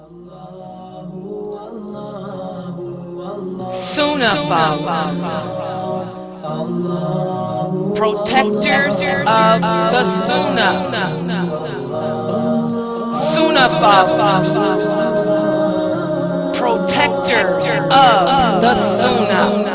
Sunnahfollowers, protectors of the Sunnah. Sunnahfollowers, protectors of the Sunnah.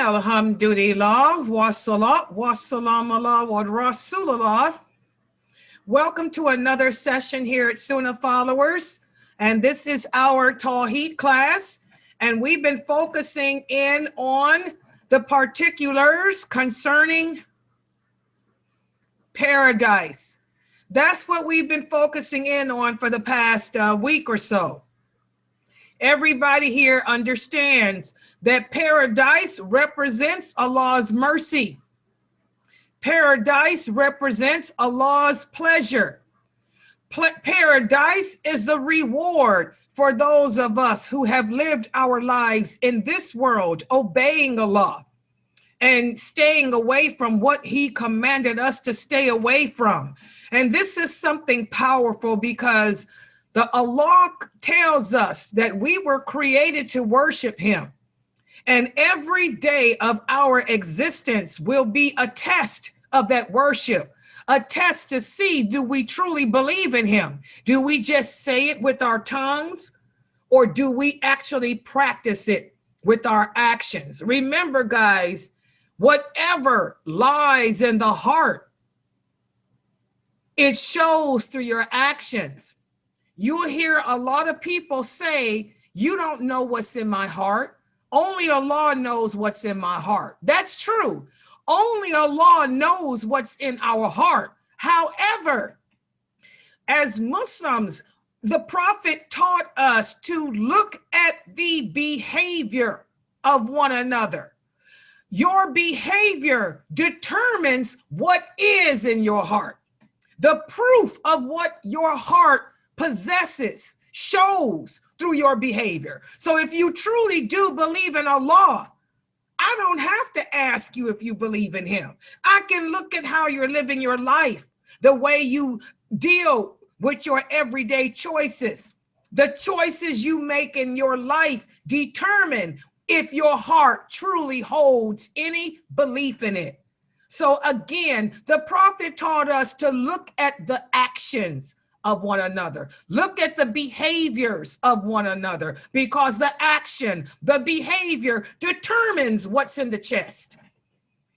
Alhamdulillah, wa salat, wa salam ala wa Rasulullah. Welcome to another session here at Sunnahfollowers, and this is our Tawheed class, and we've been focusing in on the particulars concerning paradise. That's what we've been focusing in on for the past week or so. Everybody here understands that paradise represents Allah's mercy. Paradise represents Allah's pleasure. Paradise is the reward for those of us who have lived our lives in this world, obeying Allah and staying away from what He commanded us to stay away from. And this is something powerful because the Allah tells us that we were created to worship Him. And every day of our existence will be a test of that worship, a test to see, do we truly believe in Him? Do we just say it with our tongues, or do we actually practice it with our actions? Remember, guys, whatever lies in the heart, it shows through your actions. You'll hear a lot of people say, you don't know what's in my heart. Only Allah knows what's in my heart. That's true. Only Allah knows what's in our heart. However, as Muslims, the Prophet taught us to look at the behavior of one another. Your behavior determines what is in your heart. The proof of what your heart possesses shows through your behavior. So if you truly do believe in Allah, I don't have to ask you if you believe in Him. I can look at how you're living your life, the way you deal with your everyday choices. The choices you make in your life determine if your heart truly holds any belief in it. So again, the Prophet taught us to look at the actions of one another. Look at the behaviors of one another, because the action, the behavior determines what's in the chest.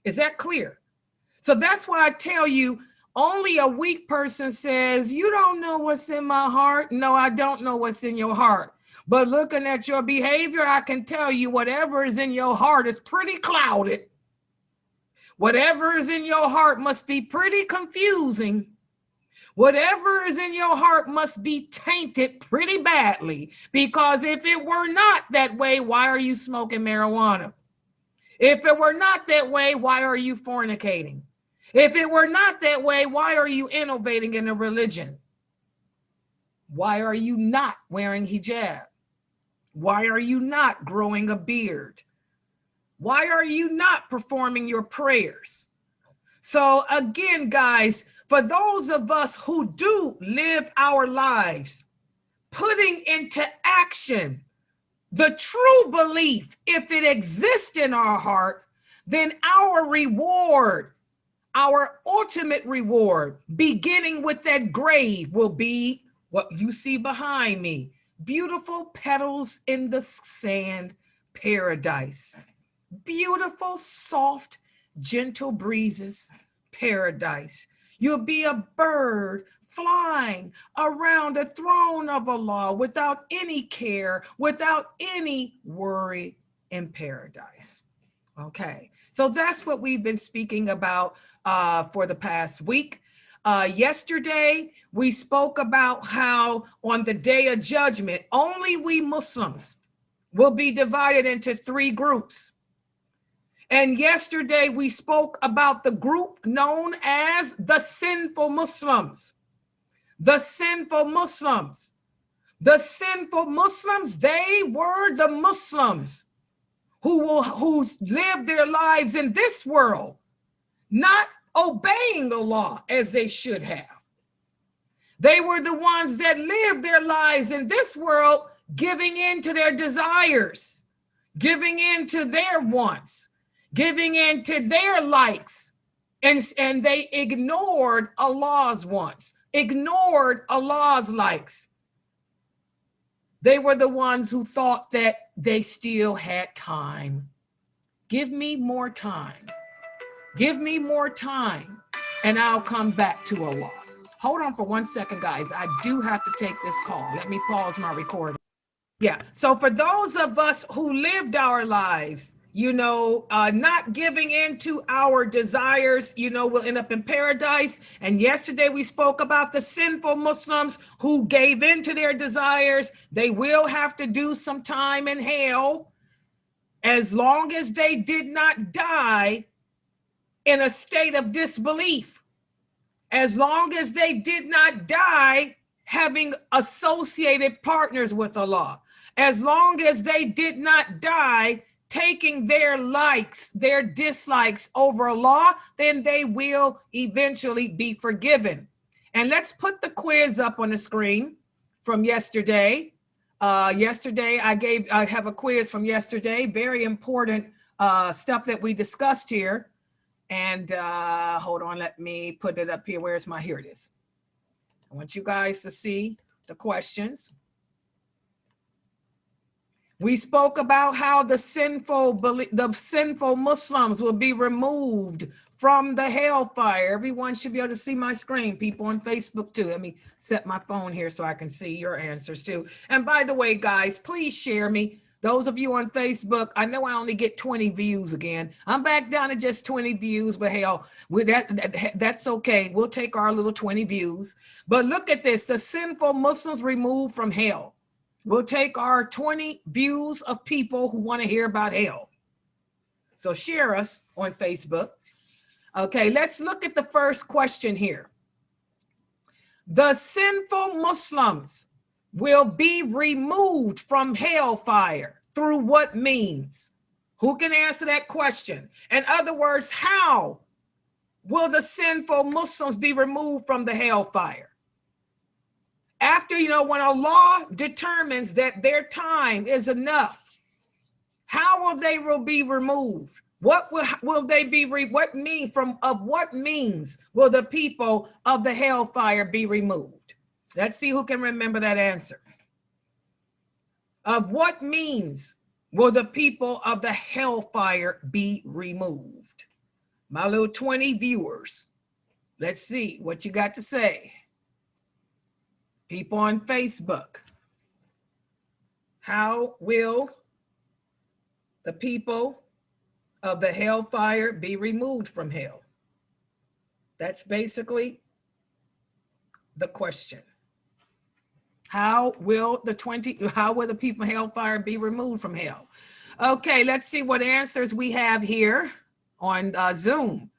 Is that clear? So that's why I tell you, only a weak person says, you don't know what's in my heart. No, I don't know what's in your heart. But looking at your behavior, I can tell you whatever is in your heart is pretty clouded. Whatever is in your heart must be pretty confusing. Whatever is in your heart must be tainted pretty badly, because if it were not that way, why are you smoking marijuana? If it were not that way, why are you fornicating? If it were not that way, why are you innovating in a religion? Why are you not wearing hijab? Why are you not growing a beard? Why are you not performing your prayers? So again, guys, for those of us who do live our lives, putting into action the true belief, if it exists in our heart, then our reward, our ultimate reward, beginning with that grave, will be what you see behind me. Beautiful petals in the sand, paradise. Beautiful, soft, gentle breezes, paradise. You'll be a bird flying around the throne of Allah without any care, without any worry, in paradise. Okay, so that's what we've been speaking about for the past week. Yesterday, we spoke about how on the Day of Judgment, only we Muslims will be divided into three groups. And yesterday we spoke about the group known as the sinful Muslims. The sinful Muslims. The sinful Muslims, they were the Muslims who lived their lives in this world not obeying the law as they should have. They were the ones that lived their lives in this world, giving in to their desires, giving in to their wants, giving in to their likes, and they ignored Allah's wants, ignored Allah's likes. They were the ones who thought that they still had time. Give me more time. Give me more time, and I'll come back to Allah. Hold on for 1 second, guys. I do have to take this call. Let me pause my recording. Yeah, so for those of us who lived our lives, not giving in to our desires, we'll end up in paradise. And yesterday we spoke about the sinful Muslims who gave in to their desires. They will have to do some time in hell as long as they did not die in a state of disbelief. As long as they did not die having associated partners with Allah. As long as they did not die taking their likes, their dislikes over Allah, then they will eventually be forgiven. And let's put the quiz up on the screen from yesterday. I have a quiz from yesterday, very important stuff that we discussed here. And hold on, let me put it up here. Here it is. I want you guys to see the questions. We spoke about how the sinful Muslims will be removed from the hellfire. Everyone should be able to see my screen. People on Facebook too. Let me set my phone here so I can see your answers too. And by the way, guys, please share me. Those of you on Facebook, I know I only get 20 views again. I'm back down to just 20 views, but hell, that's okay. We'll take our little 20 views. But look at this, the sinful Muslims removed from hell. We'll take our 20 views of people who want to hear about hell. So share us on Facebook. Okay, let's look at the first question here. The sinful Muslims will be removed from hellfire through what means? Who can answer that question? In other words, how will the sinful Muslims be removed from the hellfire? After, when Allah determines that their time is enough, how will they be removed? What will they be, what means will the people of the hellfire be removed? Let's see who can remember that answer. Of what means will the people of the hellfire be removed? My little 20 viewers. Let's see what you got to say. People on Facebook. How will the people of the hellfire be removed from hell? That's basically the question. How will the people of hellfire be removed from hell? Okay, let's see what answers we have here on Zoom.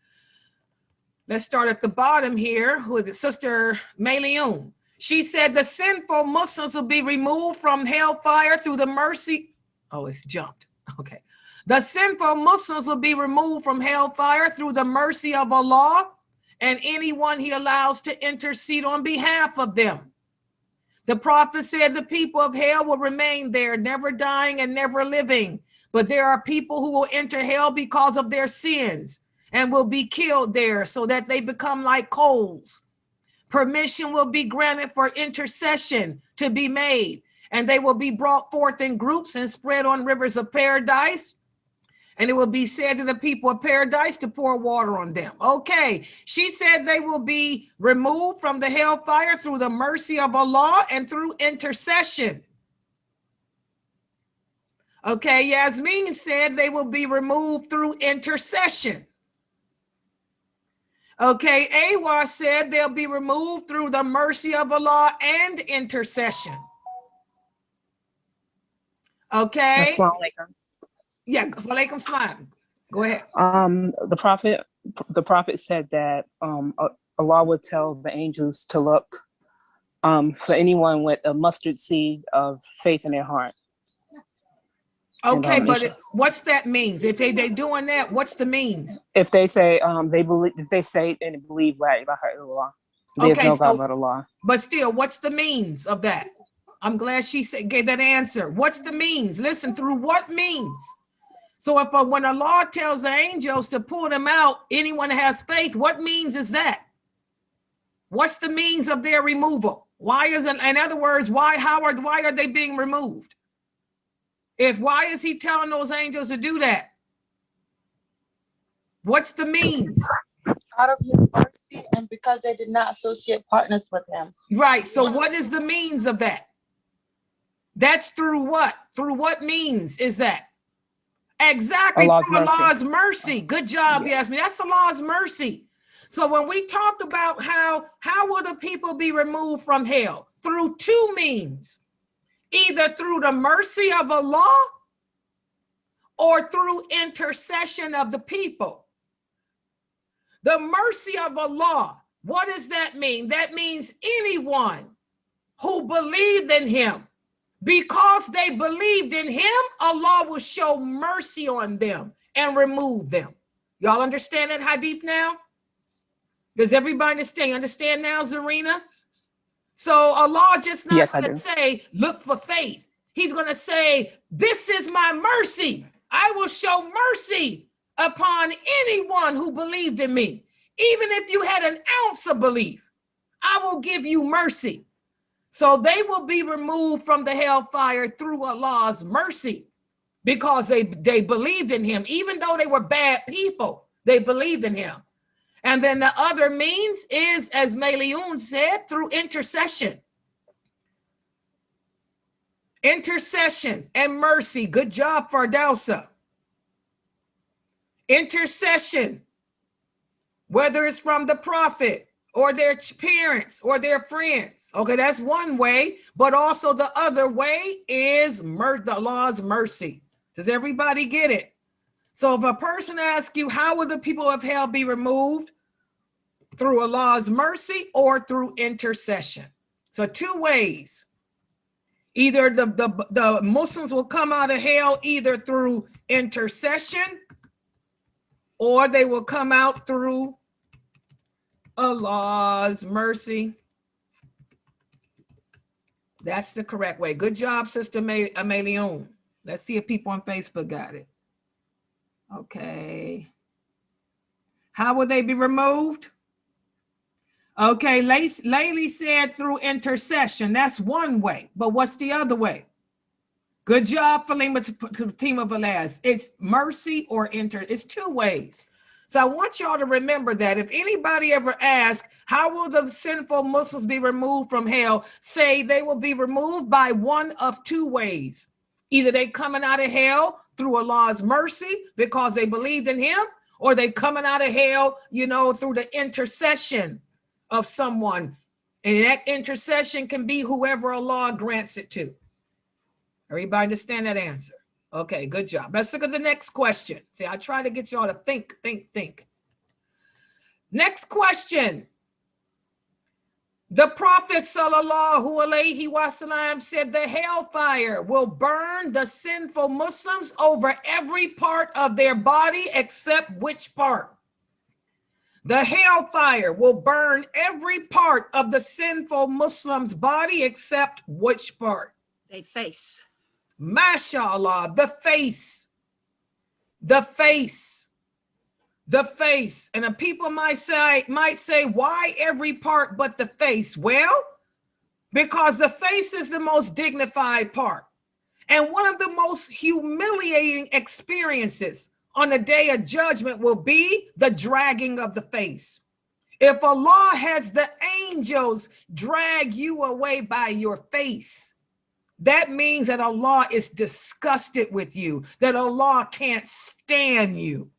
Let's start at the bottom here. Who is it? Sister Mayleon. She said the sinful Muslims will be removed from hellfire through the mercy. Oh, it's jumped. Okay. The sinful Muslims will be removed from hellfire through the mercy of Allah and anyone he allows to intercede on behalf of them. The prophet said the people of hell will remain there, never dying and never living. But there are people who will enter hell because of their sins and will be killed there so that they become like coals. Permission will be granted for intercession to be made, and they will be brought forth in groups and spread on rivers of paradise. And it will be said to the people of paradise to pour water on them. Okay, she said they will be removed from the hellfire through the mercy of Allah and through intercession. Okay, Yasmin said they will be removed through intercession. Okay, Awa said they'll be removed through the mercy of Allah and intercession. Okay. Assalamu alaikum. Yeah, walaikum salam. Go ahead. The prophet said that Allah would tell the angels to look for anyone with a mustard seed of faith in their heart. Okay, but what's that means? If they doing that, what's the means? If they say they believe, if they say and believe la ilaha illallah, there's no God but Allah. But still, what's the means of that? I'm glad she gave that answer. What's the means? Listen, through what means? So if when Allah tells the angels to pull them out, anyone that has faith, what means is that? What's the means of their removal? Why isn't, in other words, why are they being removed? Why is he telling those angels to do that? What's the means? Out of his mercy and because they did not associate partners with him. Right. So what is the means of that? That's through what? Through what means is that? Exactly, through Allah's mercy. Good job, Yasmin. That's Allah's mercy. So when we talked about how will the people be removed from hell? Through two means. Either through the mercy of Allah or through intercession of the people. The mercy of Allah, what does that mean? That means anyone who believed in him. Because they believed in him, Allah will show mercy on them and remove them. Y'all understand that hadith now? Does everybody understand? You understand now, Zarina? So Allah just not going to say, look for faith. He's going to say, this is my mercy. I will show mercy upon anyone who believed in me. Even if you had an ounce of belief, I will give you mercy. So they will be removed from the hellfire through Allah's mercy because they believed in him. Even though they were bad people, they believed in him. And then the other means is, as Mayliun said, through intercession. Intercession and mercy. Good job, Fardausa. Intercession, whether it's from the prophet or their parents or their friends. Okay, that's one way. But also the other way is the Allah's mercy. Does everybody get it? So if a person asks you, how will the people of hell be removed? Through Allah's mercy or through intercession. So two ways. Either the Muslims will come out of hell either through intercession or they will come out through Allah's mercy. That's the correct way. Good job, Sister Amelion. Let's see if people on Facebook got it. Okay. How will they be removed? Okay, Laylee said through intercession. That's one way. But what's the other way? Good job, Falima, to the team of Allâh. It's mercy or it's two ways. So I want y'all to remember that if anybody ever asks, how will the sinful Muslims be removed from hell? Say they will be removed by one of two ways. Either they coming out of hell through Allah's mercy because they believed in him, or they coming out of hell, through the intercession of someone. And that intercession can be whoever Allah grants it to. Everybody understand that answer? Okay, good job. Let's look at the next question. See, I try to get y'all to think. Next question. The Prophet sallallahu alaihi wasallam said the hellfire will burn the sinful Muslims over every part of their body except which part? The hellfire will burn every part of the sinful Muslim's body except which part? Their face. MashaAllah, the face. The face. The face. And the people might say, why every part but the face? Well, because the face is the most dignified part. And one of the most humiliating experiences on the day of judgment will be the dragging of the face. If Allah has the angels drag you away by your face, that means that Allah is disgusted with you, that Allah can't stand you.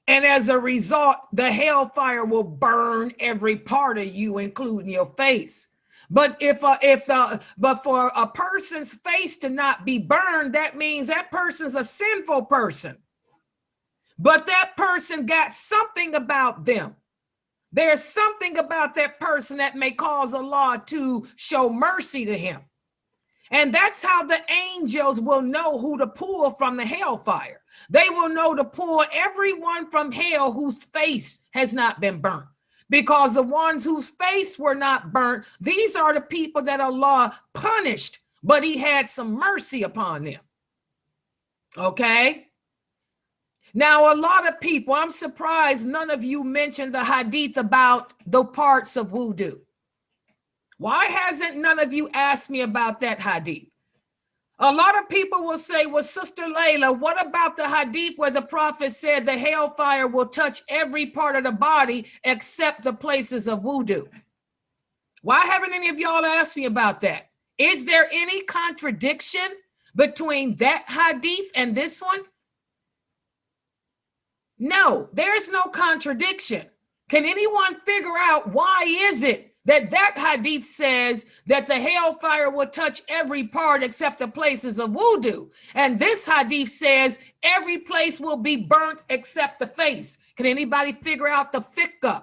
And as a result, the hellfire will burn every part of you, including your face. But but for a person's face to not be burned, that means that person's a sinful person. But that person got something about them. There's something about that person that may cause Allah to show mercy to him. And that's how the angels will know who to pull from the hellfire. They will know to pull everyone from hell whose face has not been burnt. Because the ones whose face were not burnt, these are the people that Allah punished, but he had some mercy upon them. Okay? Now, a lot of people, I'm surprised none of you mentioned the hadith about the parts of wudu. Why hasn't none of you asked me about that hadith? A lot of people will say, well, Sister Layla, what about the hadith where the prophet said the hellfire will touch every part of the body except the places of wudu? Why haven't any of y'all asked me about that? Is there any contradiction between that hadith and this one? No, there's no contradiction. Can anyone figure out why is it that hadith says that the hellfire will touch every part except the places of wudu? And this hadith says every place will be burnt except the face. Can anybody figure out the fiqh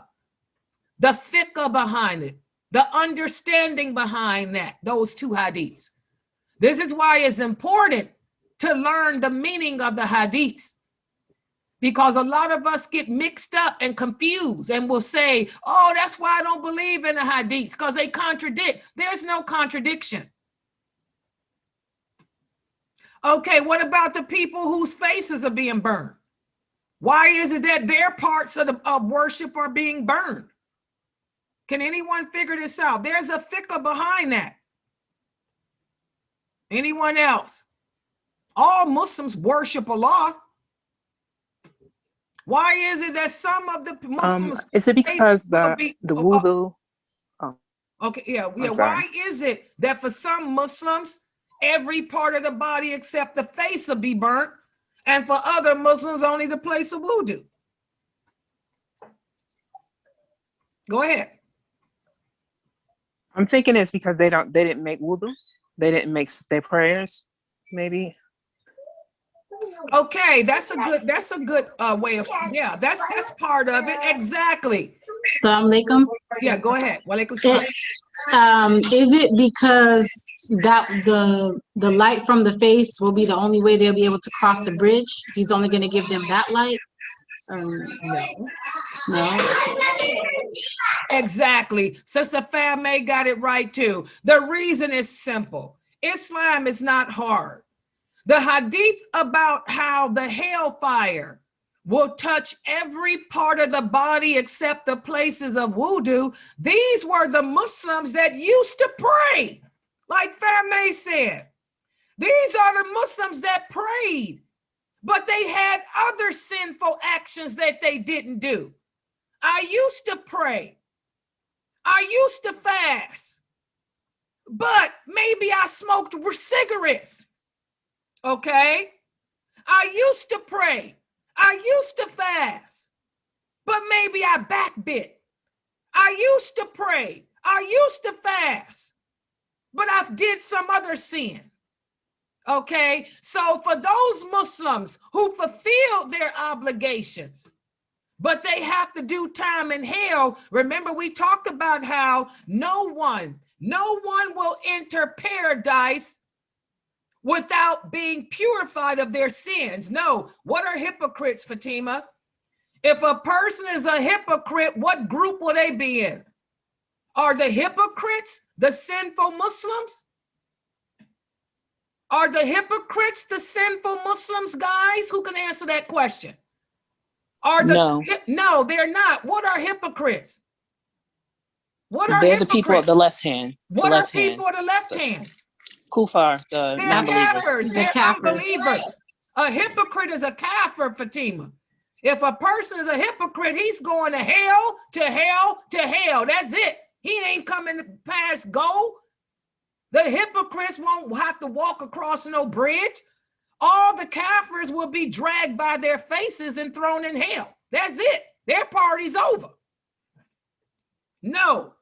behind it, the understanding behind that, those two hadiths? This is why it's important to learn the meaning of the hadiths. Because a lot of us get mixed up and confused and will say, oh, that's why I don't believe in the hadiths, because they contradict. There's no contradiction. Okay, what about the people whose faces are being burned? Why is it that their parts of worship are being burned? Can anyone figure this out? There's a fiqh behind that. Anyone else? All Muslims worship Allah. Why is it that some of the Muslims? Is it because the wudu? Okay, yeah. Why is it that for some Muslims, every part of the body except the face will be burnt, and for other Muslims, only the place of wudu? Go ahead. I'm thinking it's because they didn't make wudu. They didn't make their prayers, maybe. Okay, that's a good way of, yeah, that's part of it. Exactly. Assalamu alaikum. Yeah, go ahead. Walaikum salam. Is it because that the light from the face will be the only way they'll be able to cross the bridge? He's only going to give them that light? No. Exactly. Sister Famay got it right too. The reason is simple. Islam is not hard. The hadith about how the hellfire will touch every part of the body except the places of wudu, these were the Muslims that used to pray. Like Famay said, these are the Muslims that prayed, but they had other sinful actions that they didn't do. I used to pray. I used to fast, but maybe I smoked cigarettes. Okay, I used to pray, I used to fast, but maybe I backbit. I used to pray, I used to fast, but I did some other sin. Okay, so for those Muslims who fulfilled their obligations, but they have to do time in hell, remember we talked about how no one will enter paradise without being purified of their sins. No, what are hypocrites, Fatima? If a person is a hypocrite, what group will they be in? Are the hypocrites the sinful Muslims? Are the hypocrites the sinful Muslims, guys? Who can answer that question? No, they're not. What are hypocrites? They're the people at the left hand. What are people at the left hand? Kufar, the non-believers. They're unbelievers. A hypocrite is a kafir, Fatima. If a person is a hypocrite, he's going to hell, to hell, to hell. That's it. He ain't coming past go. The hypocrites won't have to walk across no bridge. All the kafirs will be dragged by their faces and thrown in hell. That's it. Their party's over. No.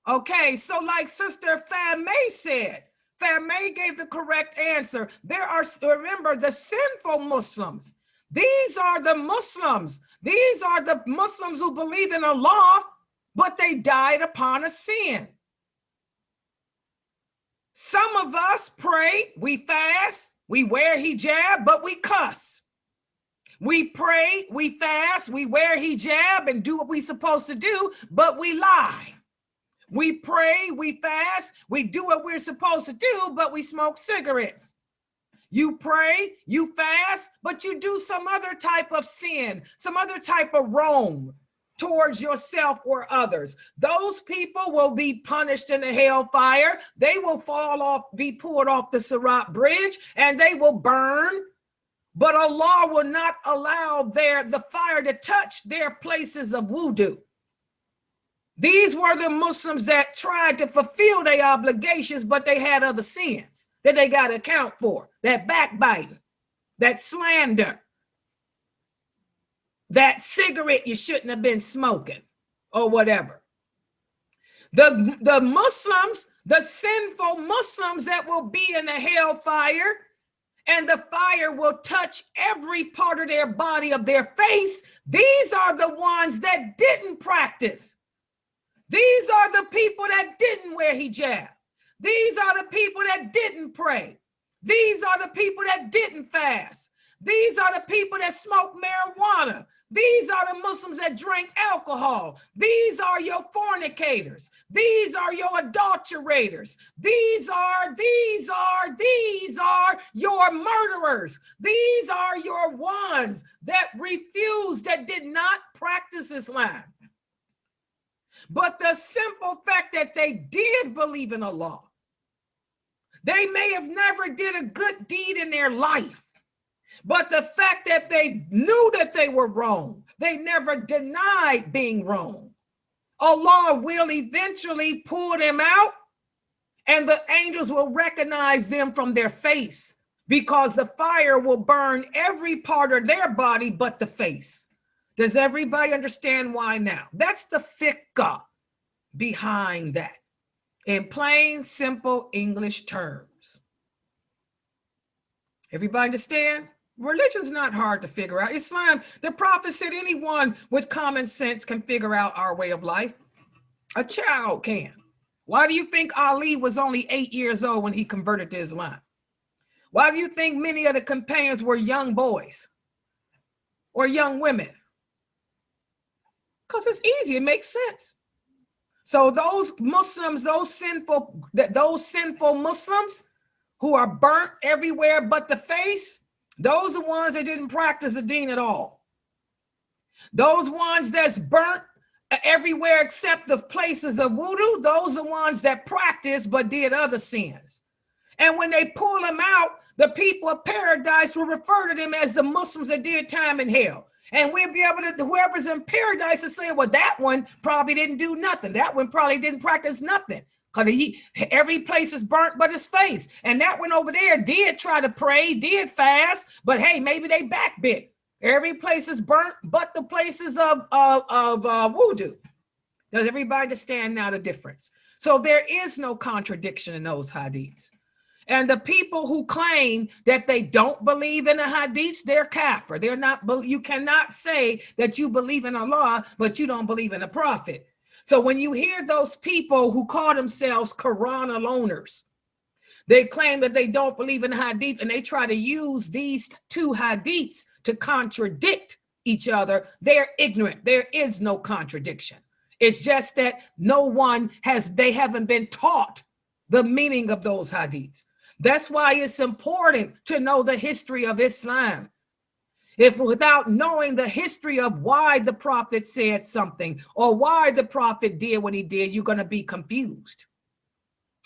Okay, so like Sister Famay said, Famay gave the correct answer. There are, remember, the sinful Muslims. These are the Muslims. These are the Muslims who believe in Allah, but they died upon a sin. Some of us pray, we fast, we wear hijab, but we cuss. We pray, we fast, we wear hijab and do what we're supposed to do, but we lie. We pray, we fast, we do what we're supposed to do, but we smoke cigarettes. You pray, you fast, but you do some other type of sin, some other type of wrong towards yourself or others. Those people will be punished in the hellfire. They will fall off, be pulled off the Sirat bridge, and they will burn. But Allah will not allow the fire to touch their places of wudu. These were the Muslims that tried to fulfill their obligations, but they had other sins that they got to account for. That backbiting, that slander, that cigarette you shouldn't have been smoking, or whatever. The Muslims, the sinful Muslims that will be in the hellfire, and the fire will touch every part of their body, of their face. These are the ones that didn't practice. These are the people that didn't wear hijab. These are the people that didn't pray. These are the people that didn't fast. These are the people that smoke marijuana. These are the Muslims that drink alcohol. These are your fornicators. These are your adulterators. These are your murderers. These are your ones that refused, that did not practice Islam. But the simple fact that they did believe in Allah, they may have never did a good deed in their life, but the fact that they knew that they were wrong, they never denied being wrong. Allah will eventually pull them out, and the angels will recognize them from their face, because the fire will burn every part of their body but the face. Does everybody understand why now? That's the fiqh behind that, in plain, simple English terms. Everybody understand? Religion's not hard to figure out. Islam, the Prophet said anyone with common sense can figure out our way of life. A child can. Why do you think Ali was only 8 years old when he converted to Islam? Why do you think many of the companions were young boys or young women? Because it's easy, it makes sense. So those Muslims, those sinful Muslims who are burnt everywhere but the face, those are ones that didn't practice the deen at all. Those ones that's burnt everywhere except the places of wudu, those are ones that practiced but did other sins. And when they pull them out, the people of paradise will refer to them as the Muslims that did time in hell. And we'll be able to, whoever's in paradise, to say, well, that one probably didn't do nothing. That one probably didn't practice nothing. Because every place is burnt but his face. And that one over there did try to pray, did fast, but hey, maybe they backbit. Every place is burnt but the places of wudu. Does everybody understand now the difference? So there is no contradiction in those hadiths. And the people who claim that they don't believe in the hadiths, they're kafir. They're not. You cannot say that you believe in Allah, but you don't believe in the Prophet. So when you hear those people who call themselves Quran aloners, they claim that they don't believe in the hadith, and they try to use these two hadiths to contradict each other. They're ignorant. There is no contradiction. It's just that they haven't been taught the meaning of those hadiths. That's why it's important to know the history of Islam. If without knowing the history of why the Prophet said something or why the Prophet did what he did, you're going to be confused.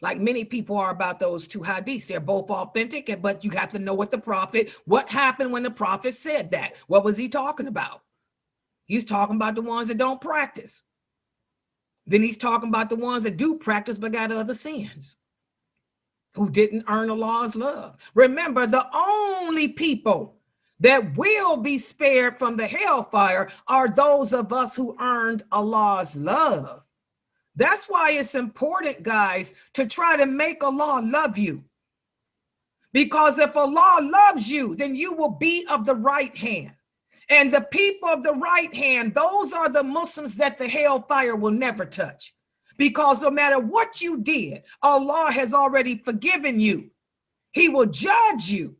Like many people are about those two hadiths. They're both authentic, but you have to know what happened when the Prophet said that. What was he talking about? He's talking about the ones that don't practice. Then he's talking about the ones that do practice but got other sins, who didn't earn Allah's love. Remember, the only people that will be spared from the hellfire are those of us who earned Allah's love. That's why it's important, guys, to try to make Allah love you. Because if Allah loves you, then you will be of the right hand. And the people of the right hand, those are the Muslims that the hellfire will never touch. because no matter what you did, Allah has already forgiven you. He will judge you,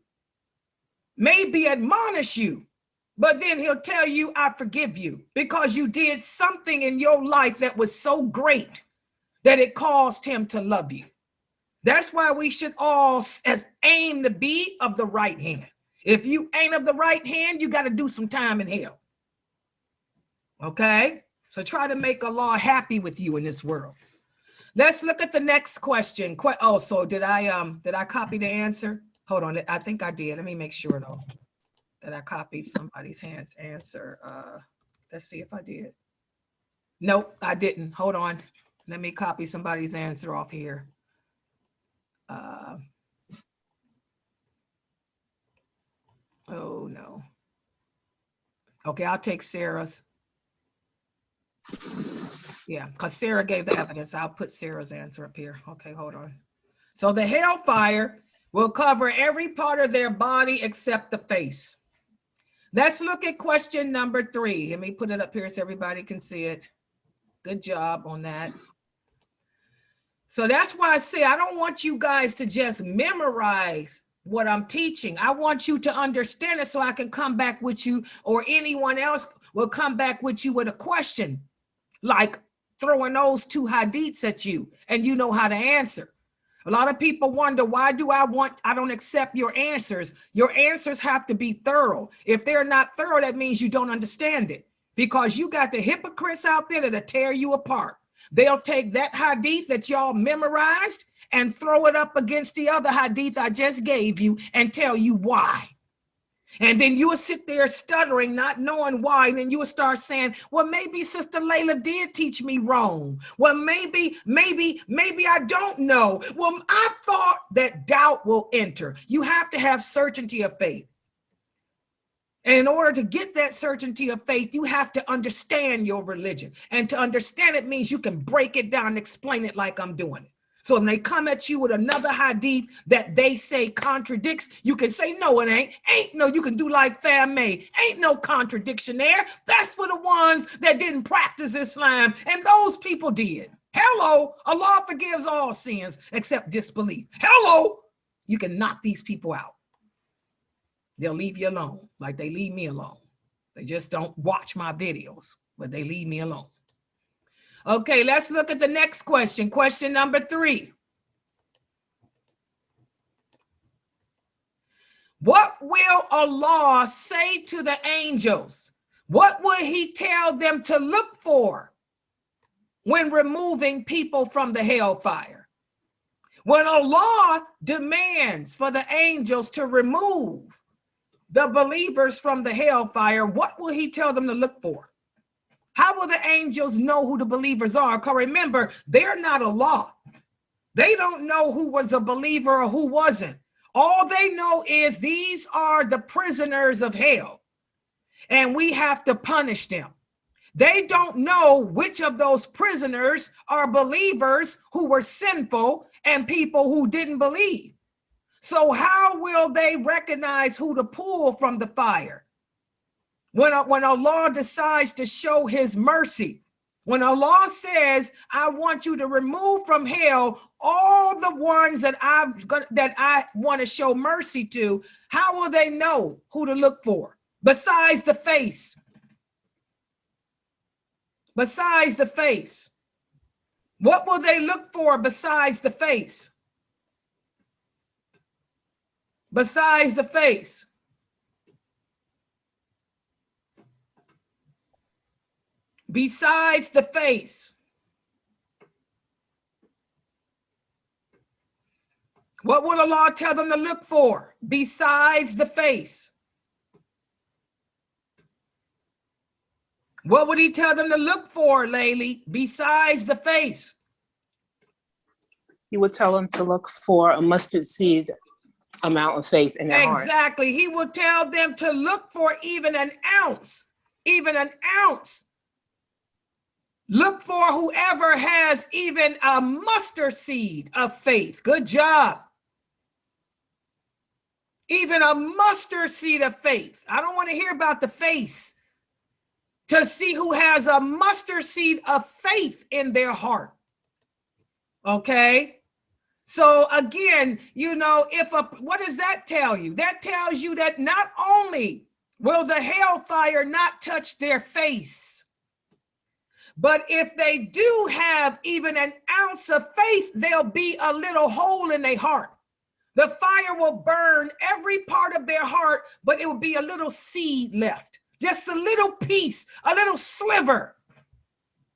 maybe admonish you, but then he'll tell you, I forgive you, because you did something in your life that was so great that it caused him to love you. That's why we should all aim to be of the right hand. If you ain't of the right hand, you got to do some time in hell. Okay? So try to make Allah happy with you in this world. Let's look at the next question. Oh, so did I copy the answer? Hold on, I think I did. Let me make sure though that I copied somebody's answer. Let's see if I did. Nope, I didn't. Hold on. Let me copy somebody's answer off here. Oh no. Okay, I'll take Sarah's. Yeah, because Sarah gave the evidence. I'll put Sarah's answer up here. Okay, hold on. So the hellfire will cover every part of their body except the face. Let's look at question number 3. Let me put it up here so everybody can see it. Good job on that. So that's why I say I don't want you guys to just memorize what I'm teaching. I want you to understand it so I can come back with you, or anyone else will come back with you with a question, like throwing those 2 hadiths at you and you know how to answer. A lot of people wonder, why do I don't accept your answers? Your answers have to be thorough. If they're not thorough, that means you don't understand it, because you got the hypocrites out there that'll tear you apart. They'll take that hadith that y'all memorized and throw it up against the other hadith I just gave you and tell you why. And then you will sit there stuttering, not knowing why. And then you will start saying, well, maybe Sister Layla did teach me wrong. Well, maybe I don't know. Well, I thought that doubt will enter. You have to have certainty of faith. And in order to get that certainty of faith, you have to understand your religion. And to understand it means you can break it down and explain it like I'm doing it. So when they come at you with another hadith that they say contradicts, you can say, no, it ain't. Ain't no, you can do like Fam May. Ain't no contradiction there. That's for the ones that didn't practice Islam. And those people did. Hello, Allah forgives all sins except disbelief. Hello, you can knock these people out. They'll leave you alone, like they leave me alone. They just don't watch my videos, but they leave me alone. Okay, let's look at the next question. Question number 3. What will Allah say to the angels? What will he tell them to look for when removing people from the hellfire? When Allah demands for the angels to remove the believers from the hellfire, what will he tell them to look for? How will the angels know who the believers are? Because remember, they're not Allah. They don't know who was a believer or who wasn't. All they know is these are the prisoners of hell, and we have to punish them. They don't know which of those prisoners are believers who were sinful and people who didn't believe. So how will they recognize who to pull from the fire? When Allah decides to show his mercy, when Allah says, I want you to remove from hell all the ones that I want to show mercy to, how will they know who to look for? Besides the face. Besides the face. What will they look for besides the face? Besides the face. Besides the face. What would Allah tell them to look for besides the face? What would he tell them to look for, Layli, besides the face? He would tell them to look for a mustard seed amount of faith in their heart. Exactly. He will tell them to look for even an ounce, Look for whoever has even a mustard seed of faith. Good job. Even a mustard seed of faith. I don't want to hear about the face. To see who has a mustard seed of faith in their heart. Okay. So again, you know, what does that tell you? That tells you that not only will the hellfire not touch their face, but if they do have even an ounce of faith, there'll be a little hole in their heart. The fire will burn every part of their heart, but it will be a little seed left, just a little piece, a little sliver.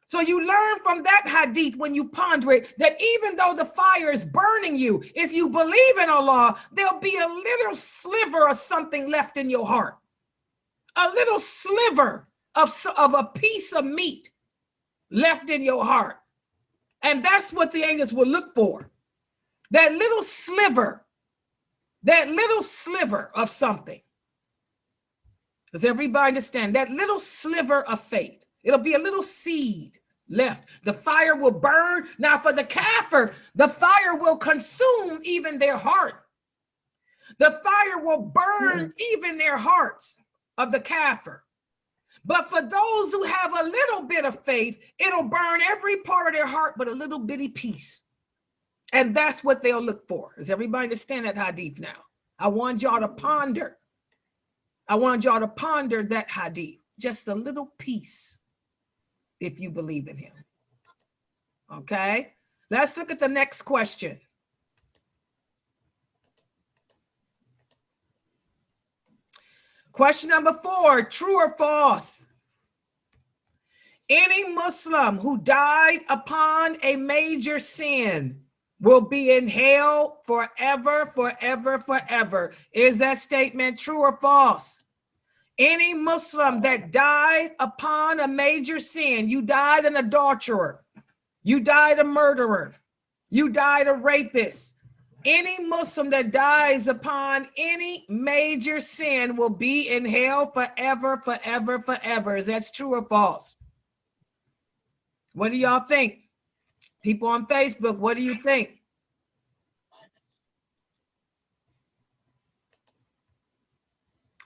So you learn from that hadith when you ponder it, that even though the fire is burning you, if you believe in Allah, there'll be a little sliver of something left in your heart, a little sliver of a piece of meat left in your heart. And that's what the angels will look for. That little sliver of something. Does everybody understand? That little sliver of faith. It'll be a little seed left. The fire will burn. Now for the kafir, the fire will consume even their heart. The fire will burn even their hearts of the kafir. But for those who have a little bit of faith, it'll burn every part of their heart, but a little bitty piece. And that's what they'll look for. Does everybody understand that hadith now? I want y'all to ponder. I want y'all to ponder that hadith. Just a little piece, if you believe in him. Okay? Let's look at the next question. Question number 4, true or false? Any Muslim who died upon a major sin will be in hell forever, forever, forever. Is that statement true or false? Any Muslim that died upon a major sin, you died an adulterer, you died a murderer, you died a rapist, any Muslim that dies upon any major sin will be in hell forever, forever, forever. Is that true or false? What do y'all think? People on Facebook, what do you think?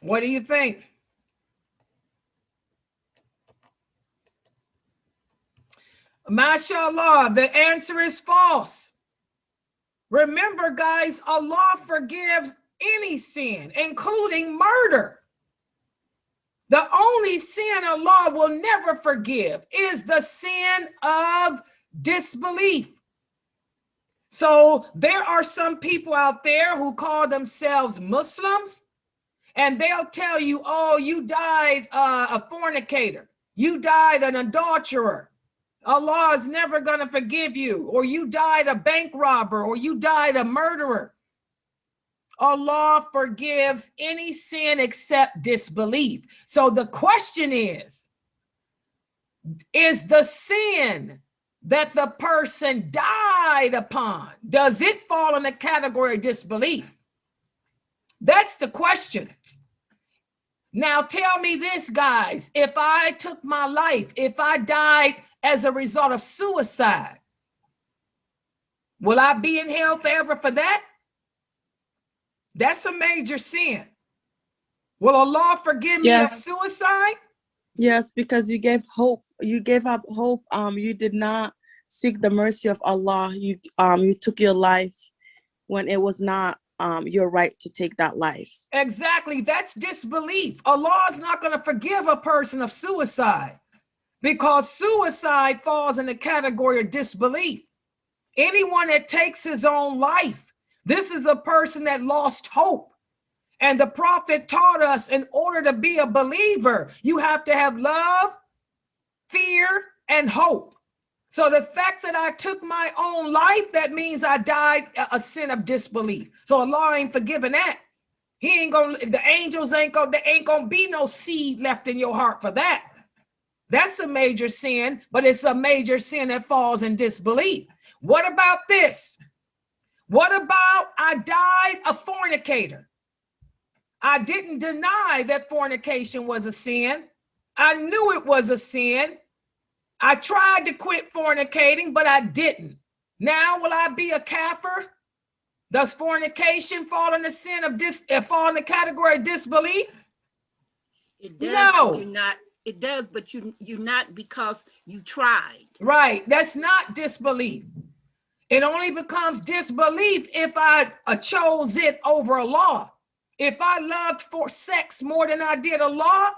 What do you think? MashaAllah, the answer is false. Remember, guys, Allah forgives any sin, including murder. The only sin Allah will never forgive is the sin of disbelief. So there are some people out there who call themselves Muslims, and they'll tell you, oh, you died a fornicator, you died an adulterer, Allah is never going to forgive you, or you died a bank robber, or you died a murderer. Allah forgives any sin except disbelief. So the question is the sin that the person died upon, does it fall in the category of disbelief? That's the question. Now tell me this, guys, if I took my life, if I died as a result of suicide, will I be in hell forever for that? That's a major sin. Will Allah forgive me of suicide? Yes, because you gave hope. You gave up hope. You did not seek the mercy of Allah. You took your life when it was not your right to take that life. Exactly. That's disbelief. Allah is not going to forgive a person of suicide, because suicide falls in the category of disbelief. Anyone that takes his own life, this is a person that lost hope. And the Prophet taught us, in order to be a believer, you have to have love, fear, and hope. So the fact that I took my own life, that means I died a sin of disbelief. So Allah ain't forgiving that. He ain't gonna, the angels there ain't gonna be no seed left in your heart for that. That's a major sin, but it's a major sin that falls in disbelief. What about this? What about I died a fornicator? I didn't deny that fornication was a sin. I knew it was a sin. I tried to quit fornicating, but I didn't. Now will I be a kafir? Does fornication fall in the sin of fall in the category of disbelief? It does, no. But you're not. It does, but you're not, because you tried. Right. That's not disbelief. It only becomes disbelief if I chose it over Allah. If I loved for sex more than I did Allah,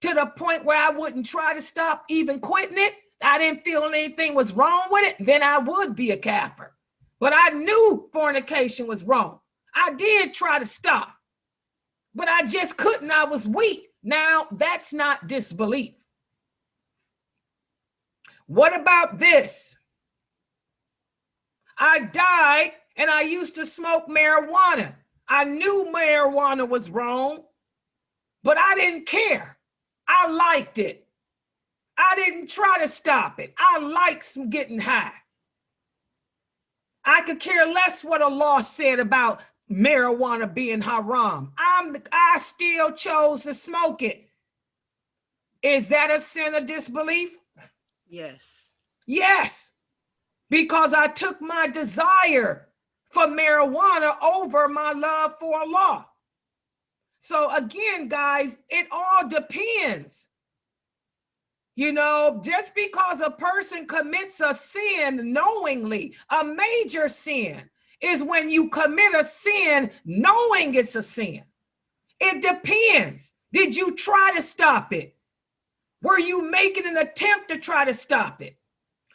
to the point where I wouldn't try to stop even quitting it, I didn't feel anything was wrong with it, then I would be a kafir. But I knew fornication was wrong. I did try to stop, but I just couldn't. I was weak. Now, that's not disbelief. What about this? I died and I used to smoke marijuana. I knew marijuana was wrong, but I didn't care. I liked it. I didn't try to stop it. I liked some getting high. I could care less what Allah said about marijuana being haram. I still chose to smoke it. Is that a sin of disbelief? Yes. Yes, because I took my desire for marijuana over my love for Allah. So again, guys, it all depends. You know, just because a person commits a sin knowingly, a major sin is when you commit a sin knowing it's a sin. It depends. Did you try to stop it? Were you making an attempt to try to stop it?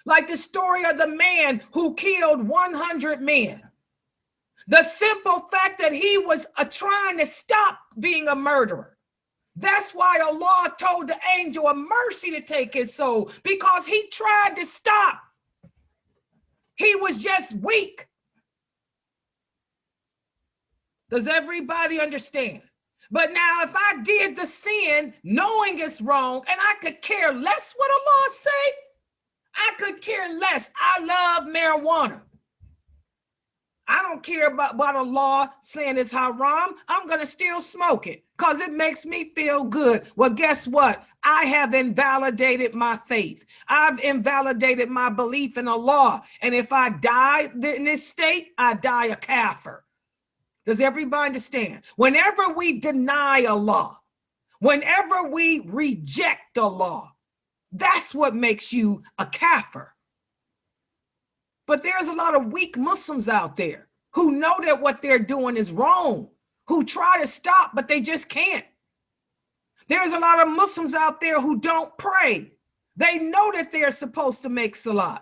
Like the story of the man who killed 100 men. The simple fact that he was trying to stop being a murderer. That's why Allah told the angel of mercy to take his soul, because he tried to stop. He was just weak. Does everybody understand? But now if I did the sin knowing it's wrong and I could care less what Allah say, I could care less. I love marijuana. I don't care about what Allah saying is haram. I'm going to still smoke it because it makes me feel good. Well, guess what? I have invalidated my faith. I've invalidated my belief in Allah. And if I die in this state, I die a kafir. Does everybody understand? Whenever we deny Allah, whenever we reject Allah, that's what makes you a kafir. But there's a lot of weak Muslims out there who know that what they're doing is wrong, who try to stop, but they just can't. There's a lot of Muslims out there who don't pray. They know that they're supposed to make salat,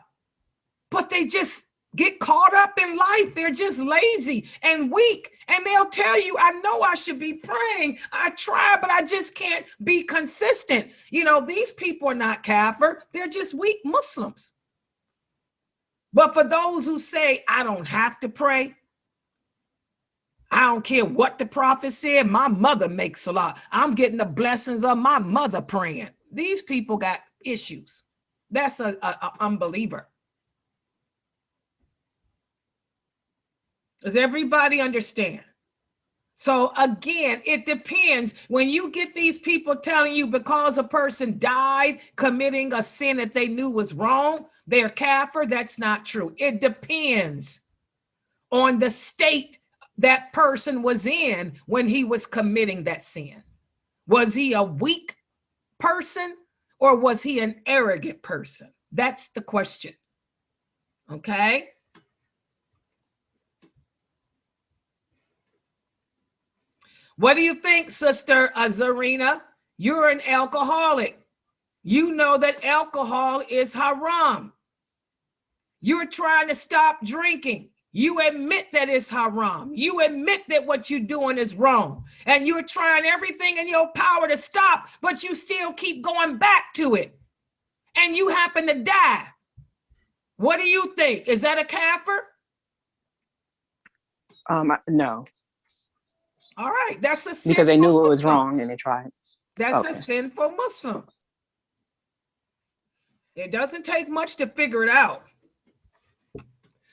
but they just get caught up in life. They're just lazy and weak. And they'll tell you, I know I should be praying. I try, but I just can't be consistent. You know, these people are not kafir. They're just weak Muslims. But for those who say, I don't have to pray, I don't care what the prophet said, my mother makes salah. I'm getting the blessings of my mother praying. These people got issues. That's an unbeliever. Does everybody understand? So again, it depends. When you get these people telling you because a person died committing a sin that they knew was wrong, they're kafir, that's not true. It depends on the state that person was in when he was committing that sin. Was he a weak person or was he an arrogant person? That's the question. Okay? What do you think, Sister Zarina? You're an alcoholic. You know that alcohol is haram. You're trying to stop drinking. You admit that it's haram. You admit that what you're doing is wrong. And you're trying everything in your power to stop, but you still keep going back to it. And you happen to die. What do you think? Is that a kafir? No. All right, that's a sinful Because they knew it was Muslim. wrong and they tried. That's Okay. a sinful Muslim. It doesn't take much to figure it out.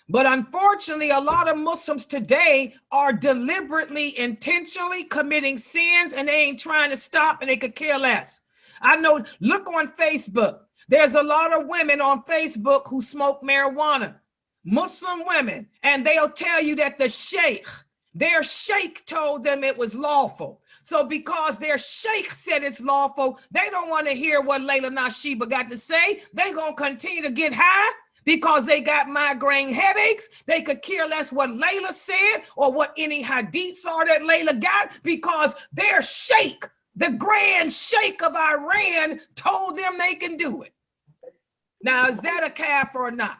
But unfortunately, a lot of Muslims today are deliberately, intentionally committing sins and they ain't trying to stop and they could care less. I know, look on Facebook. There's a lot of women on Facebook who smoke marijuana, Muslim women, and they'll tell you that their sheikh told them it was lawful. So because their sheikh said it's lawful, they don't want to hear what Layla Nashiba got to say. They're going to continue to get high because they got migraine headaches. They could care less what Layla said or what any hadiths are that Layla got, because their sheikh, the grand sheikh of Iran, told them they can do it. Now, is that a kafir or not?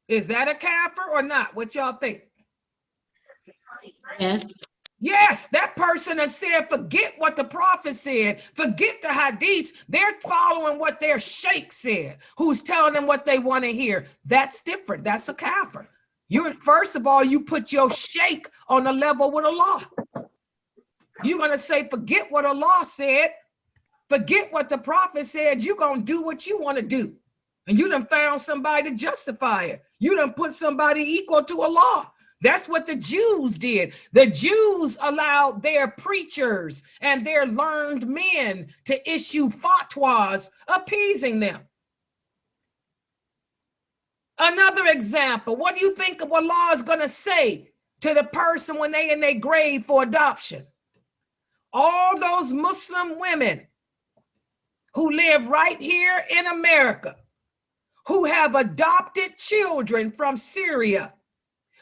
Is that a kafir or not? What y'all think? Yes. Yes, that person that said, forget what the prophet said, forget the hadiths. They're following what their sheikh said, who's telling them what they want to hear. That's different. That's a kafir. First of all, you put your sheikh on a level with Allah. You're going to say, forget what Allah said, forget what the prophet said. You're going to do what you want to do. And you done found somebody to justify it. You done put somebody equal to Allah. That's what the Jews did. The Jews allowed their preachers and their learned men to issue fatwas appeasing them. Another example, what do you think of Allah is going to say to the person when they in their grave for adoption? All those Muslim women who live right here in America, who have adopted children from Syria,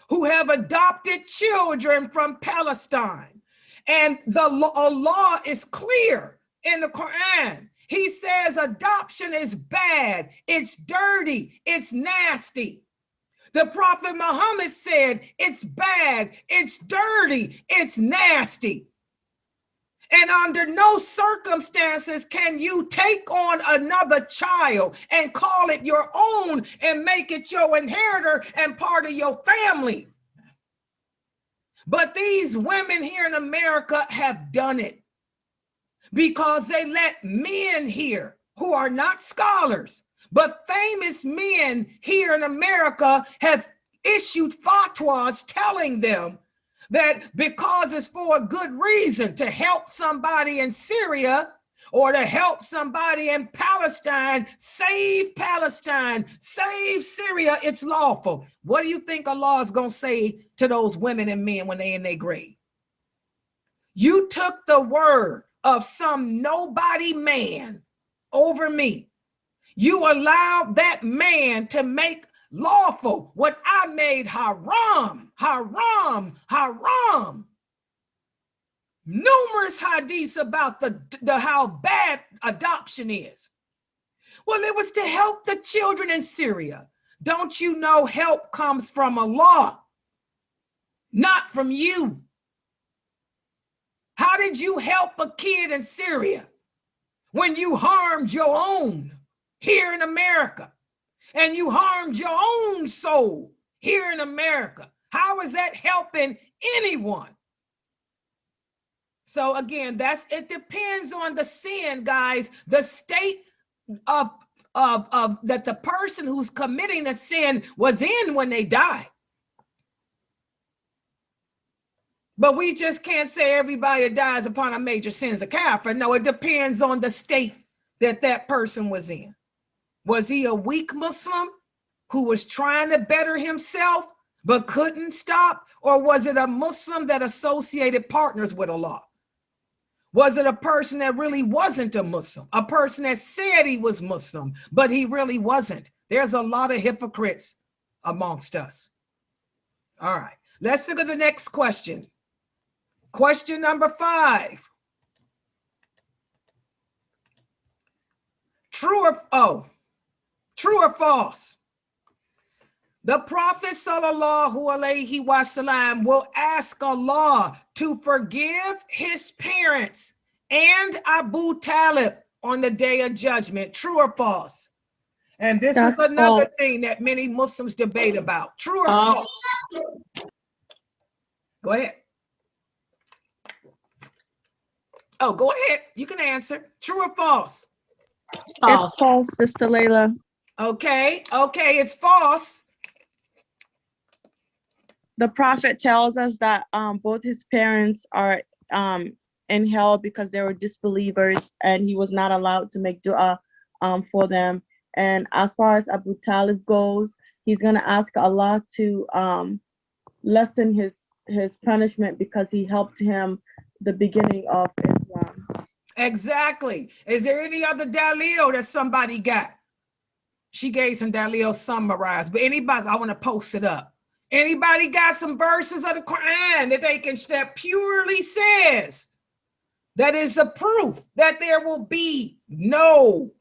who have adopted children from Palestine. And Allah is clear in the Quran. He says adoption is bad, it's dirty, it's nasty. The Prophet Muhammad said it's bad, it's dirty, it's nasty. And under no circumstances can you take on another child and call it your own and make it your inheritor and part of your family. But these women here in America have done it because they let men here who are not scholars, but famous men here in America have issued fatwas telling them that because it's for a good reason, to help somebody in Syria or to help somebody in Palestine, save Syria, it's lawful. What do you think Allah is going to say to those women and men when they in their grave? You took the word of some nobody man over me. You allowed that man to make lawful what I made haram, haram, haram. Numerous hadiths about the how bad adoption is. Well, it was to help the children in Syria. Don't you know help comes from Allah, not from you? How did you help a kid in Syria when you harmed your own here in America? And you harmed your own soul here in America. How is that helping anyone? So again, it depends on the sin, guys. The state of that the person who's committing the sin was in when they died. But we just can't say everybody that dies upon a major sin is a kafir. No, it depends on the state that that person was in. Was he a weak Muslim who was trying to better himself but couldn't stop? Or was it a Muslim that associated partners with Allah? Was it a person that really wasn't a Muslim? A person that said he was Muslim, but he really wasn't? There's a lot of hypocrites amongst us. All right, let's look at the next question. Question number 5. True or false? The Prophet sallallahu alaihi wasallam will ask Allah to forgive his parents and Abu Talib on the day of judgment. True or false? And this is another thing that many Muslims debate about. True or false? Go ahead. Oh, go ahead. You can answer. True or false? False. It's false, Sister Layla. Okay, it's false. The Prophet tells us that both his parents are in hell because they were disbelievers, and he was not allowed to make dua for them. And as far as Abu Talib goes, he's going to ask Allah to lessen his punishment because he helped him the beginning of Islam. Exactly. Is there any other dalil that somebody got? She gave some that little summarized, but anybody, I want to post it up. Anybody got some verses of the Quran that they can, that purely says that is the proof that there will be no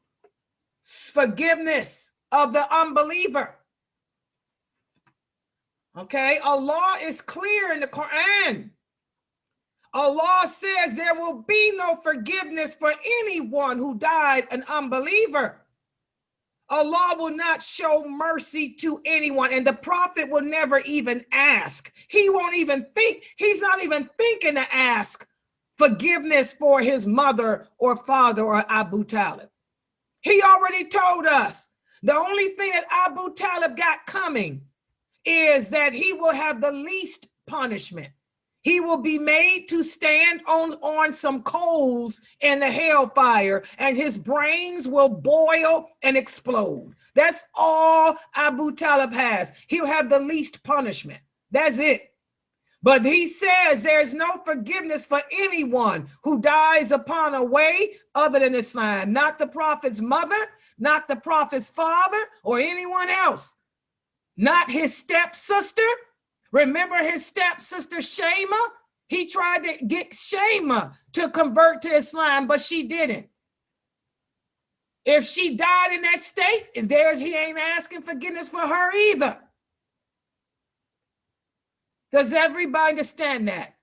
forgiveness of the unbeliever? Okay, Allah is clear in the Quran. Allah says there will be no forgiveness for anyone who died an unbeliever. Allah will not show mercy to anyone, and the prophet will never even ask. He won't even think, he's not even thinking to ask forgiveness for his mother or father or Abu Talib. He already told us the only thing that Abu Talib got coming is that he will have the least punishment. He will be made to stand on some coals in the hellfire, and his brains will boil and explode. That's all Abu Talib has. He'll have the least punishment. That's it. But he says there's no forgiveness for anyone who dies upon a way other than Islam, not the prophet's mother, not the prophet's father, or anyone else, not his stepsister. Remember his stepsister Shema? He tried to get Shema to convert to Islam, but she didn't. If she died in that state, he ain't asking forgiveness for her either. Does everybody understand that?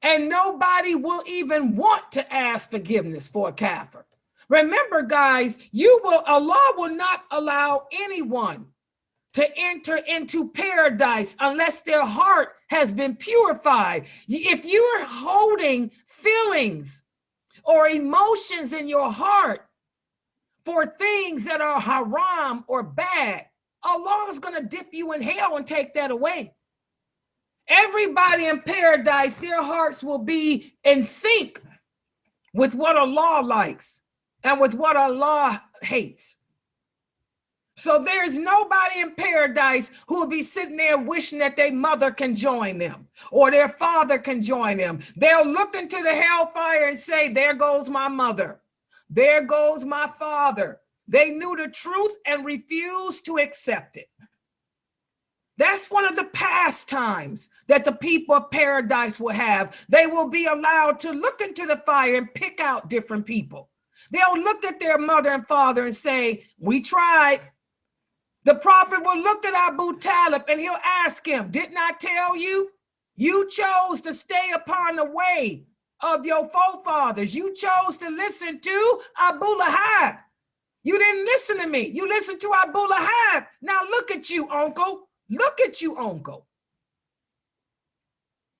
And nobody will even want to ask forgiveness for a kafir. Remember, guys, Allah will not allow anyone to enter into paradise unless their heart has been purified. If you're holding feelings or emotions in your heart for things that are haram or bad, Allah is going to dip you in hell and take that away. Everybody in paradise, their hearts will be in sync with what Allah likes and with what Allah hates. So there's nobody in paradise who will be sitting there wishing that their mother can join them or their father can join them. They'll look into the hellfire and say, there goes my mother. There goes my father. They knew the truth and refused to accept it. That's one of the pastimes that the people of paradise will have. They will be allowed to look into the fire and pick out different people. They'll look at their mother and father and say, we tried. The prophet will look at Abu Talib and he'll ask him, didn't I tell you? You chose to stay upon the way of your forefathers. You chose to listen to Abu Lahab. You didn't listen to me. You listened to Abu Lahab. Now look at you, uncle. Look at you, uncle.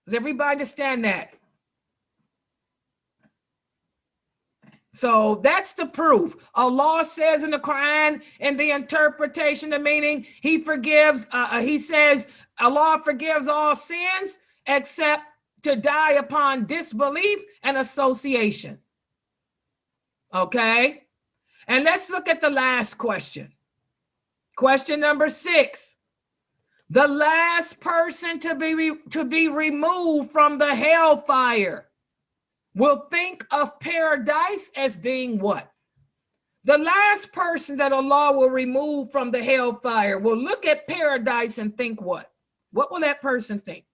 Does everybody understand that? So that's the proof. Allah says in the Quran, in the interpretation, the meaning, he forgives, he says, Allah forgives all sins except to die upon disbelief and association. Okay? And let's look at the last question. Question number 6. The last person to be removed from the hellfire will think of paradise as being what? The last person that Allah will remove from the hellfire will look at paradise and think what? What will that person think?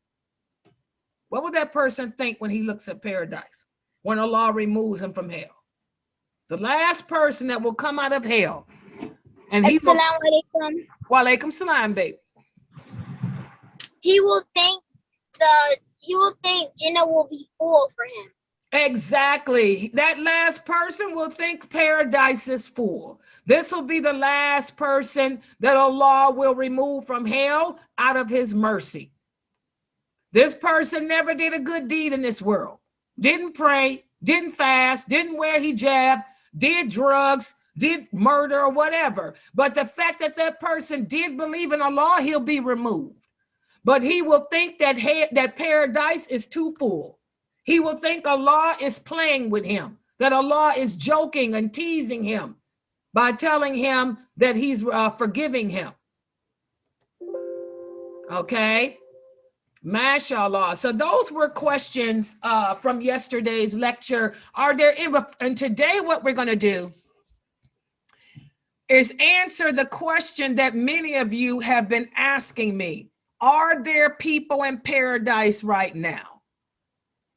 What will that person think when he looks at paradise, when Allah removes him from hell? The last person that will come out of hell. And he will, wa alaikum salam, baby. He will think Jannah will be full for him. Exactly. That last person will think paradise is full. This will be the last person that Allah will remove from hell out of his mercy. This person never did a good deed in this world. Didn't pray, didn't fast, didn't wear hijab, did drugs, did murder or whatever. But the fact that that person did believe in Allah, he'll be removed. But he will think that paradise is too full. He will think Allah is playing with him, that Allah is joking and teasing him by telling him that he's forgiving him. Okay, mashallah. So those were questions from yesterday's lecture. And today what we're going to do, is answer the question that many of you have been asking me. Are there people in paradise right now?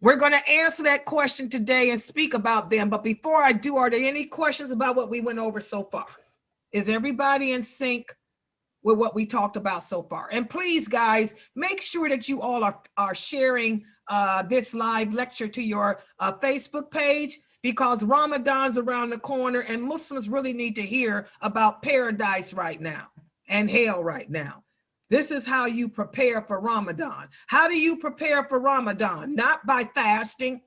We're going to answer that question today and speak about them. But before I do, are there any questions about what we went over so far? Is everybody in sync with what we talked about so far? And please, guys, make sure that you all are sharing this live lecture to your Facebook page, because Ramadan's around the corner and Muslims really need to hear about paradise right now and hell right now. This is how you prepare for Ramadan. How do you prepare for Ramadan? Not by fasting.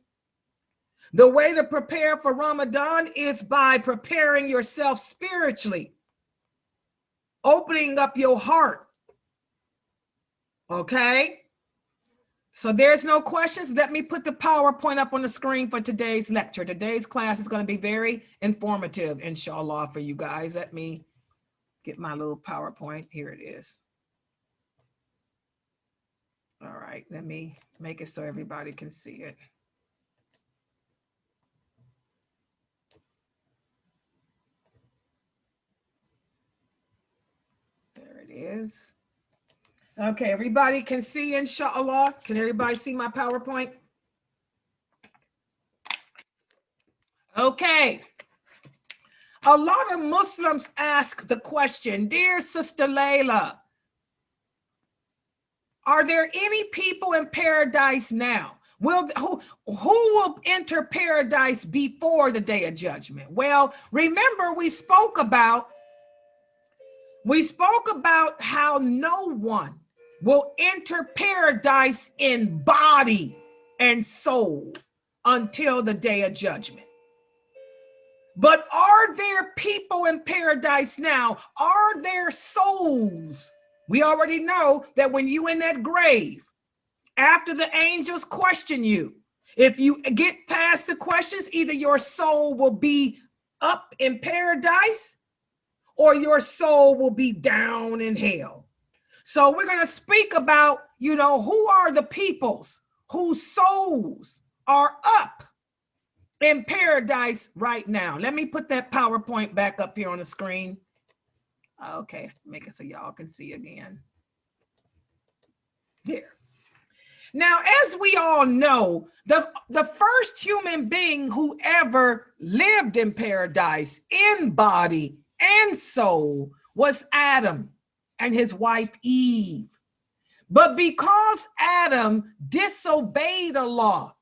The way to prepare for Ramadan is by preparing yourself spiritually, opening up your heart. Okay? So there's no questions. Let me put the PowerPoint up on the screen for today's lecture. Today's class is going to be very informative, inshallah, for you guys. Let me get my little PowerPoint. Here it is. All right, let me make it so everybody can see it. There it is. Okay, everybody can see, inshallah. Can everybody see my PowerPoint? Okay. A lot of Muslims ask the question, dear Sister Layla, are there any people in paradise now? Who will enter paradise before the day of judgment? Well, remember we spoke about how no one will enter paradise in body and soul until the day of judgment. But are there people in paradise now? Are there souls? We already know that when you in that grave, after the angels question you, if you get past the questions, either your soul will be up in paradise or your soul will be down in hell. So we're going to speak about, who are the peoples whose souls are up in paradise right now. Let me put that PowerPoint back up here on the screen. Okay, make it so y'all can see again. There. Now, as we all know, the first human being who ever lived in paradise in body and soul was Adam and his wife Eve. But because Adam disobeyed Allah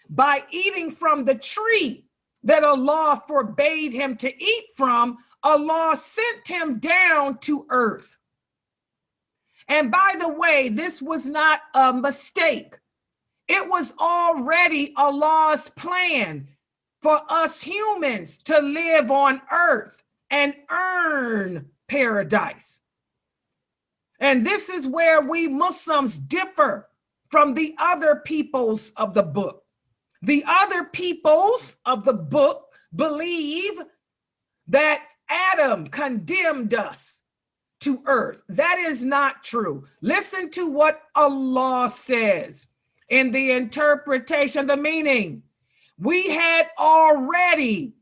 by eating from the tree that Allah forbade him to eat from, Allah sent him down to earth. And by the way, this was not a mistake. It was already Allah's plan for us humans to live on earth and earn paradise. And this is where we Muslims differ from the other peoples of the book. The other peoples of the book believe that Adam condemned us to earth. That is not true. Listen to what Allah says in the interpretation, the meaning. We had already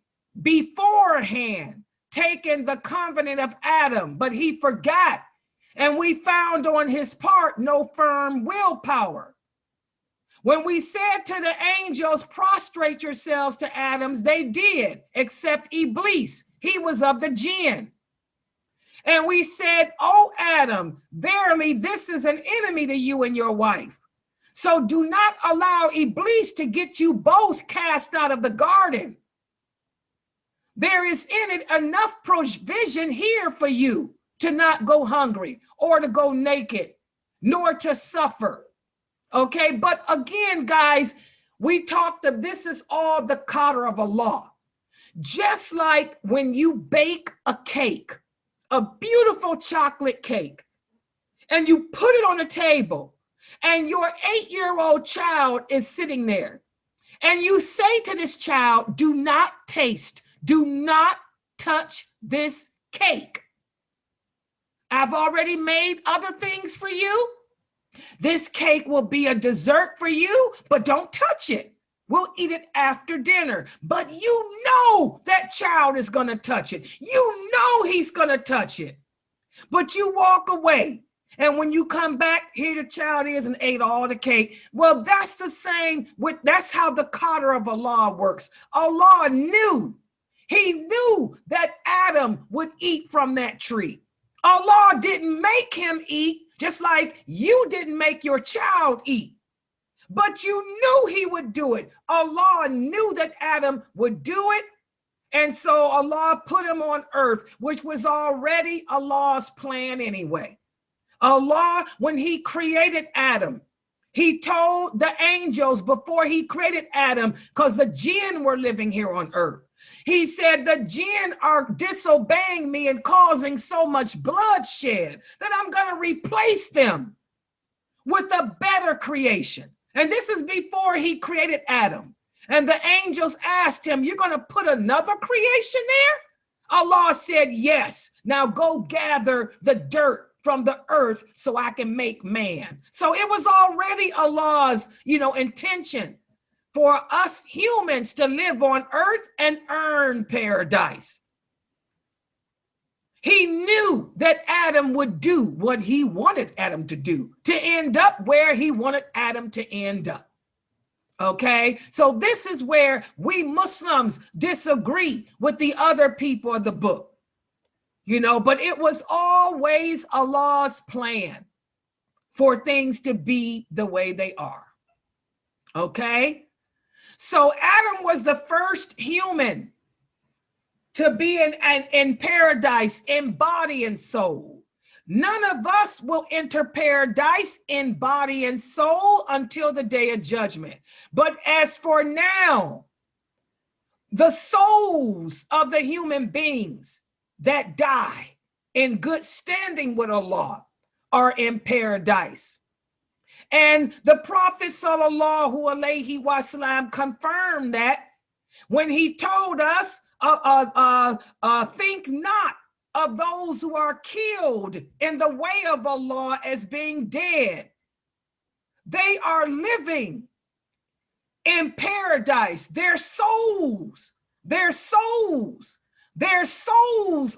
beforehand taken the covenant of Adam, but he forgot, and we found on his part no firm willpower. When we said to the angels, prostrate yourselves to Adam, they did, except Iblis. He was of the jinn. And we said, oh, Adam, verily, this is an enemy to you and your wife. So do not allow Iblis to get you both cast out of the garden. There is in it enough provision here for you to not go hungry or to go naked, nor to suffer. Okay, but again, guys, we talked of this is all the qadr of Allah. Just like when you bake a cake, a beautiful chocolate cake, and you put it on the table, and your 8-year-old child is sitting there, and you say to this child, do not taste, do not touch this cake. I've already made other things for you. This cake will be a dessert for you, but don't touch it. We'll eat it after dinner. But you know that child is going to touch it. You know he's going to touch it. But you walk away. And when you come back, here the child is and ate all the cake. Well, that's the same with, that's how the qadr of Allah works. Allah knew, he knew that Adam would eat from that tree. Allah didn't make him eat, just like you didn't make your child eat. But you knew he would do it. Allah knew that Adam would do it. And so Allah put him on earth, which was already Allah's plan anyway. Allah, when he created Adam, he told the angels before he created Adam, because the jinn were living here on earth. He said, the jinn are disobeying me and causing so much bloodshed that I'm going to replace them with a better creation. And this is before he created Adam. And the angels asked him, you're going to put another creation there? Allah said, yes. Now go gather the dirt from the earth so I can make man. So it was already Allah's, intention for us humans to live on earth and earn paradise. He knew that Adam would do what he wanted Adam to do, to end up where he wanted Adam to end up. Okay, so this is where we Muslims disagree with the other people of the book. But it was always Allah's plan for things to be the way they are. Okay, so Adam was the first human to be in paradise in body and soul. None of us will enter paradise in body and soul until the day of judgment. But as for now, the souls of the human beings that die in good standing with Allah are in paradise. And the Prophet sallallahu alaihi wasallam confirmed that when he told us, think not of those who are killed in the way of Allah as being dead. They are living in paradise. Their souls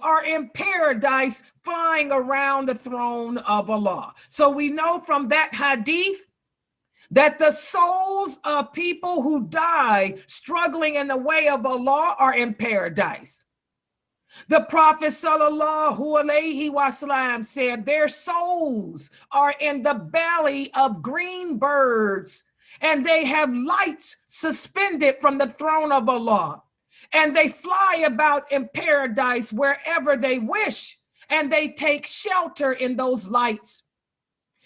are in paradise flying around the throne of Allah. So we know from that hadith that the souls of people who die struggling in the way of Allah are in paradise. The Prophet sallallahu alaihi wasallam said their souls are in the belly of green birds, and they have lights suspended from the throne of Allah, and they fly about in paradise wherever they wish, and they take shelter in those lights.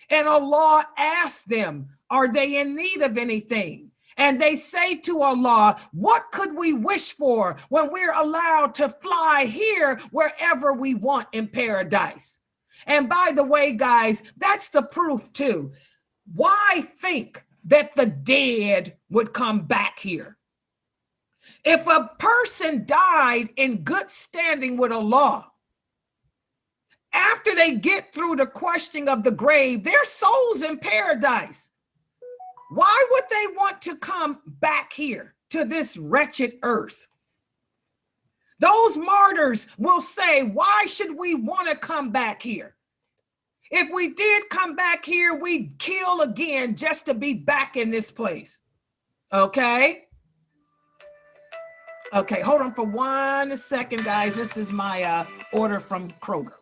And Allah asks them, are they in need of anything? And they say to Allah, what could we wish for when we're allowed to fly here wherever we want in paradise? And by the way, guys, that's the proof too. Why think that the dead would come back here? If a person died in good standing with Allah, after they get through the questioning of the grave, their soul's in paradise. Why would they want to come back here to this wretched earth? Those martyrs will say, why should we want to come back here? If we did come back here, we'd kill again just to be back in this place. Okay? Okay, hold on for 1 second, guys. This is my order from Kroger.